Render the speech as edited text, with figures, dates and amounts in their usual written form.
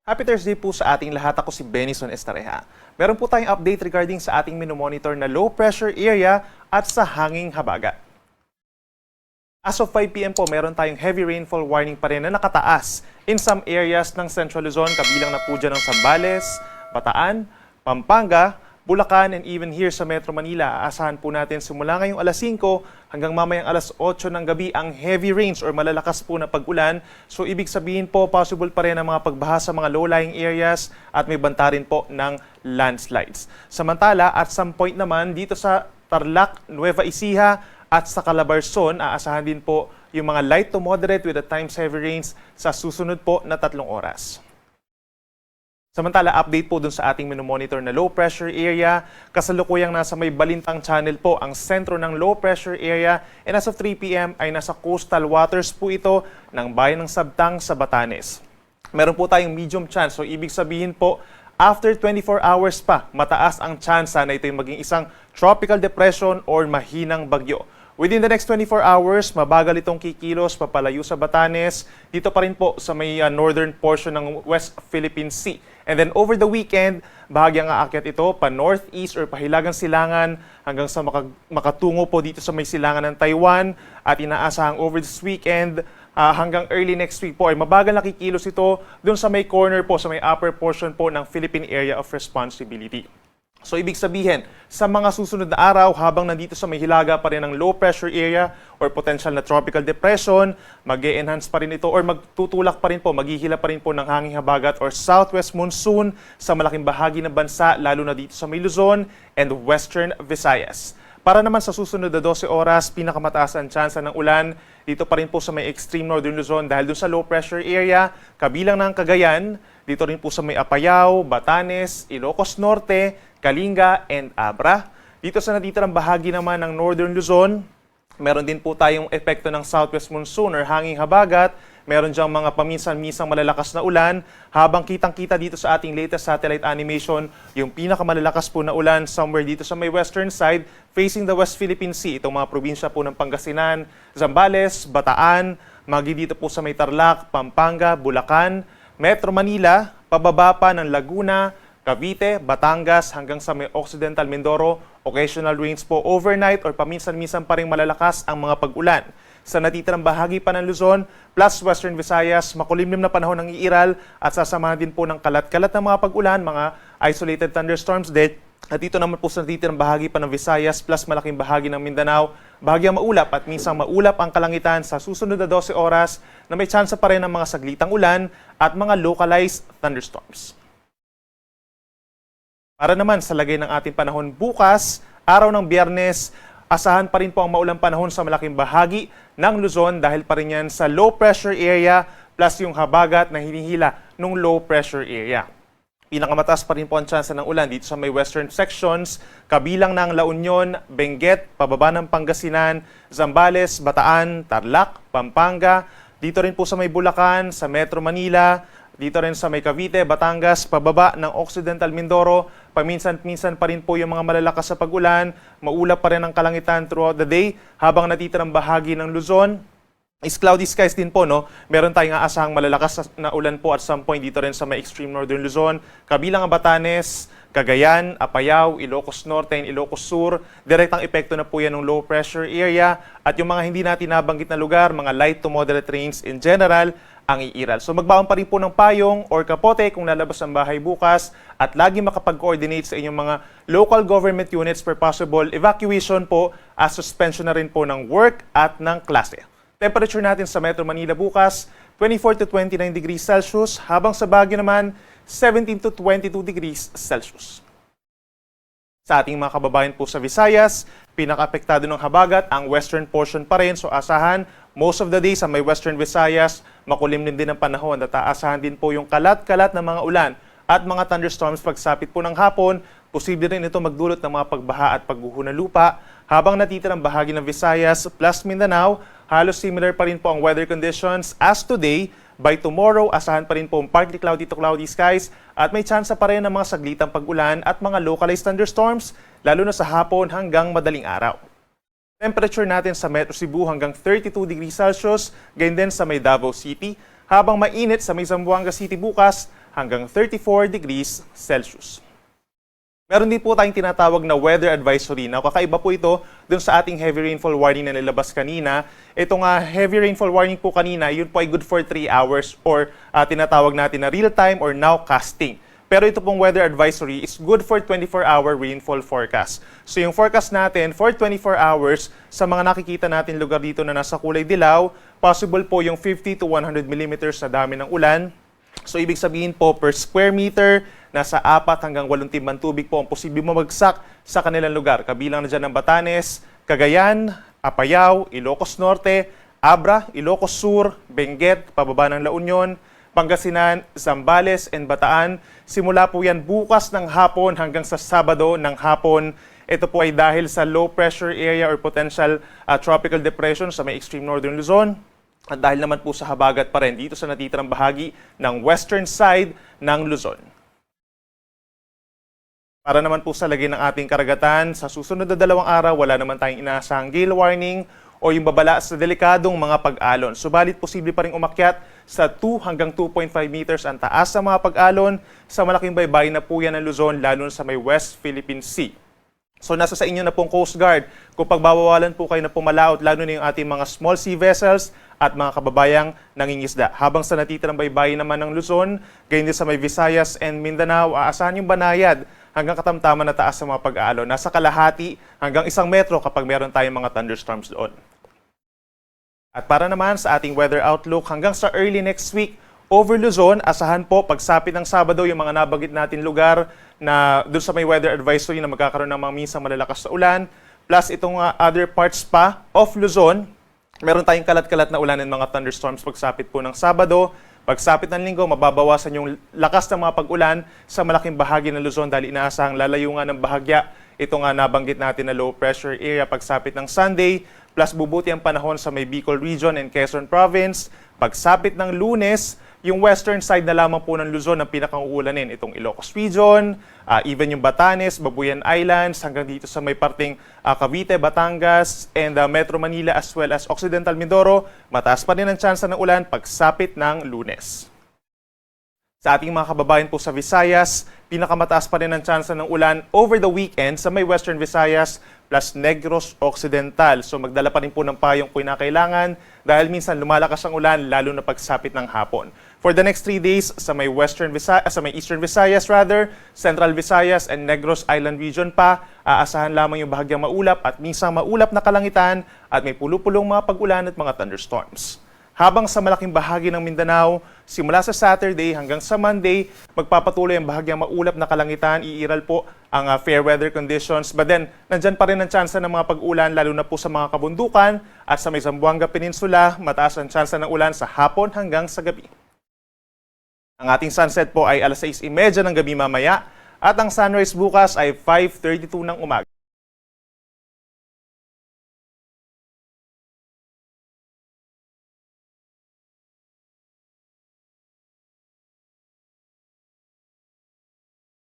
Happy Thursday po sa ating lahat. Ako si Benison Estareja. Meron po tayong update regarding sa ating minomonitor na low pressure area at sa hanging habagat. As of 5 p.m. po, meron tayong heavy rainfall warning pa rin na nakataas in some areas ng Central Luzon, kabilang na po dyan ng Zambales, Bataan, Pampanga, Bulacan, and even here sa Metro Manila. Aasahan po natin simula ngayong alas 5 hanggang mamayang alas 8 ng gabi ang heavy rains or malalakas po na pag-ulan. So ibig sabihin po, possible pa rin ang mga pagbaha sa mga low-lying areas at may banta rin po ng landslides. Samantala, at some point naman dito sa Tarlac, Nueva Ecija at sa Calabarzon, aasahan din po yung mga light to moderate with at times heavy rains sa susunod po na 3 oras. Samantala, update po dun sa ating minomonitor na low pressure area. Kasalukuyang nasa may Balintang Channel po ang sentro ng low pressure area, and as of 3 p.m. ay nasa coastal waters po ito ng bayan ng Sabtang sa Batanes. Meron po tayong medium chance, so ibig sabihin po after 24 hours pa, mataas ang tsansa na ito yung maging isang tropical depression or mahinang bagyo. Within the next 24 hours, mabagal itong kikilos papalayo sa Batanes, dito pa rin po sa may northern portion ng West Philippine Sea. And then over the weekend, bahagyang aakyat ito pa northeast or pahilagang silangan hanggang sa makatungo po dito sa may silangan ng Taiwan. At inaasahang over this weekend hanggang early next week po ay mabagal na kikilos ito dun sa may corner po, sa may upper portion po ng Philippine Area of Responsibility. So ibig sabihin, sa mga susunod na araw, habang nandito sa may hilaga pa rin ng low pressure area or potential na tropical depression, mag-e-enhance pa rin ito or magtutulak pa rin po, maghihila pa rin po ng hanging habagat or southwest monsoon sa malaking bahagi ng bansa, lalo na dito sa may Luzon and western Visayas. Para naman sa susunod na 12 oras, pinakamataas ang tsansa ng ulan dito pa rin po sa may extreme northern Luzon dahil dun sa low pressure area, kabilang ng Cagayan, dito rin po sa may Apayao, Batanes, Ilocos Norte, Kalinga, and Abra. Dito sa natitirang bahagi naman ng northern Luzon, meron din po tayong epekto ng southwest monsoon or hanging habagat. Meron diyang mga paminsan-minsang malalakas na ulan. Habang kitang-kita dito sa ating latest satellite animation, yung pinakamalalakas po na ulan somewhere dito sa may western side, facing the West Philippine Sea. Itong mga probinsya po ng Pangasinan, Zambales, Bataan, magi dito po sa may Tarlac, Pampanga, Bulacan, Metro Manila, pababa pa ng Laguna, Cavite, Batangas hanggang sa may Occidental Mindoro, occasional rains po overnight or paminsan-minsan pa rin malalakas ang mga pag-ulan. Sa natitirang bahagi pa ng Luzon plus Western Visayas, makulimlim na panahon ng iiral at sasamahan din po ng kalat-kalat na mga pag-ulan, mga isolated thunderstorms din. At dito naman po sa natitirang bahagi pa ng Visayas plus malaking bahagi ng Mindanao, bahagyang maulap at minsang maulap ang kalangitan sa susunod na 12 oras na may tsansa pa rin ng mga saglitang ulan at mga localized thunderstorms. Para naman sa lagay ng ating panahon bukas, araw ng Biyernes, asahan pa rin po ang maulang panahon sa malaking bahagi ng Luzon dahil pa rin yan sa low pressure area plus yung habagat na hinihila ng low pressure area. Pinakamataas pa rin po ang tsansa ng ulan dito sa may western sections, kabilang ng La Union, Benguet, pababa ng Pangasinan, Zambales, Bataan, Tarlac, Pampanga, dito rin po sa may Bulacan, sa Metro Manila, dito rin sa may Cavite, Batangas, pababa ng Occidental Mindoro, paminsan-minsan pa rin po yung mga malalakas sa pag-ulan, maulap pa rin ang kalangitan throughout the day, habang natitirang bahagi ng Luzon is cloudy skies din po, no? Meron tayong aasahang malalakas na ulan po at some point dito rin sa may extreme northern Luzon, kabilang ang Batanes, Cagayan, Apayao, Ilocos Norte, and Ilocos Sur. Direktang epekto na po yan ng low pressure area at yung mga hindi natin nabanggit na lugar, mga light to moderate rains in general, ang iiral. So magbaon pa rin po ng payong or kapote kung lalabas ang bahay bukas at lagi makapag-coordinate sa inyong mga local government units for possible evacuation po as suspension na rin po ng work at ng klase. Temperature natin sa Metro Manila bukas, 24 to 29 degrees Celsius, habang sa Baguio naman, 17 to 22 degrees Celsius. Sa ating mga kababayan po sa Visayas, pinaka-apektado ng habagat ang western portion pa rin. So asahan, most of the day sa may western Visayas, makulimlim din ang panahon at aasahan din po yung kalat-kalat na mga ulan at mga thunderstorms pagsapit po ng hapon. Posible rin ito magdulot ng mga pagbaha at pagguho ng lupa. Habang natitirang bahagi ng Visayas plus Mindanao, halos similar pa rin po ang weather conditions as today. By tomorrow, asahan pa rin po partly cloudy to cloudy skies at may tsansa pa rin ng mga saglitang pag-ulan at mga localized thunderstorms, lalo na sa hapon hanggang madaling araw. Temperature natin sa Metro Cebu hanggang 32 degrees Celsius, ganyan din sa may Davao City, habang mainit sa may Zamboanga City bukas, hanggang 34 degrees Celsius. Meron din po tayong tinatawag na weather advisory. Now, kakaiba po ito dun sa ating heavy rainfall warning na nilabas kanina. Itong heavy rainfall warning po kanina, yun po ay good for 3 hours or tinatawag natin na real-time or nowcasting. Pero ito pong weather advisory is good for 24-hour rainfall forecast. So yung forecast natin for 24 hours, sa mga nakikita natin lugar dito na nasa kulay dilaw, possible po yung 50 to 100 millimeters na dami ng ulan. So ibig sabihin po per square meter, nasa 4 hanggang 8 timbang tubig po ang posibleng mamagsak sa kanilang lugar. Kabilang na dyan ng Batanes, Cagayan, Apayao, Ilocos Norte, Abra, Ilocos Sur, Benguet, pababa ng La Union, Pangasinan, Zambales, and Bataan. Simula po yan bukas ng hapon hanggang sa Sabado ng hapon. Ito po ay dahil sa low pressure area or potential tropical depression sa may extreme northern Luzon. At dahil naman po sa habagat pa rin dito sa natitirang bahagi ng western side ng Luzon. Para naman po sa lagay ng ating karagatan, sa susunod na 2 araw, wala naman tayong inaasahang gale warning o yung babala sa delikadong mga pag-alon. Subalit, posible pa rin umakyat sa 2 hanggang 2.5 meters ang taas sa mga pag-alon sa malaking baybayin na po yan ng Luzon, lalo sa may West Philippine Sea. So nasa sa inyo na pong Coast Guard kung pagbabawalan po kayo na pumalaot, lalo na yung ating mga small sea vessels at mga kababayang nangingisda. Habang sa natitirang baybayin naman ng Luzon, gayon din sa may Visayas and Mindanao, aasahan yung banayad hanggang katamtaman na taas sa mga pag-aalon. Nasa kalahati hanggang 1 metro kapag meron tayong mga thunderstorms doon. At para naman sa ating weather outlook, hanggang sa early next week, over Luzon, asahan po pagsapit ng Sabado yung mga nabanggit natin lugar na doon sa may weather advisory na magkakaroon ng mga minsang malalakas na ulan. Plus itong other parts pa of Luzon, meron tayong kalat-kalat na ulan and mga thunderstorms pagsapit po ng Sabado. Pagsapit ng Linggo, mababawasan yung lakas ng mga pag-ulan sa malaking bahagi ng Luzon dahil inaasahang lalayungan ng bahagya. Ito nga nabanggit natin na low pressure area pagsapit ng Sunday, plus bubuti ang panahon sa may Bicol Region and Quezon Province. Pagsapit ng Lunes, yung western side na lamang po ng Luzon ang pinakauulanin. Itong Ilocos Region, even yung Batanes, Babuyan Islands, hanggang dito sa may parting Cavite, Batangas, and Metro Manila as well as Occidental Mindoro, mataas pa rin ang tsansa ng ulan pagsapit ng Lunes. Sa ating mga kababayan po sa Visayas, pinakamataas pa rin ang tsansa ng ulan over the weekend sa may Western Visayas plus Negros Occidental. So magdala pa rin po ng payong kung kinakailangan dahil minsan lumalakas ang ulan lalo na pagsapit ng hapon. For the next 3 days sa may Eastern Visayas Central Visayas and Negros Island region pa, aasahan lamang yung bahagyang maulap at minsang maulap na kalangitan at may pulo-pulong mga pag-ulan at mga thunderstorms. Habang sa malaking bahagi ng Mindanao, simula sa Saturday hanggang sa Monday, magpapatuloy ang bahagyang maulap na kalangitan, iiral po ang fair weather conditions. But then, nandyan pa rin ang tsansa ng mga pag-ulan, lalo na po sa mga kabundukan at sa may Zamboanga Peninsula, mataas ang tsansa ng ulan sa hapon hanggang sa gabi. Ang ating sunset po ay alas 6:30 ng gabi mamaya at ang sunrise bukas ay 5:32 ng umaga.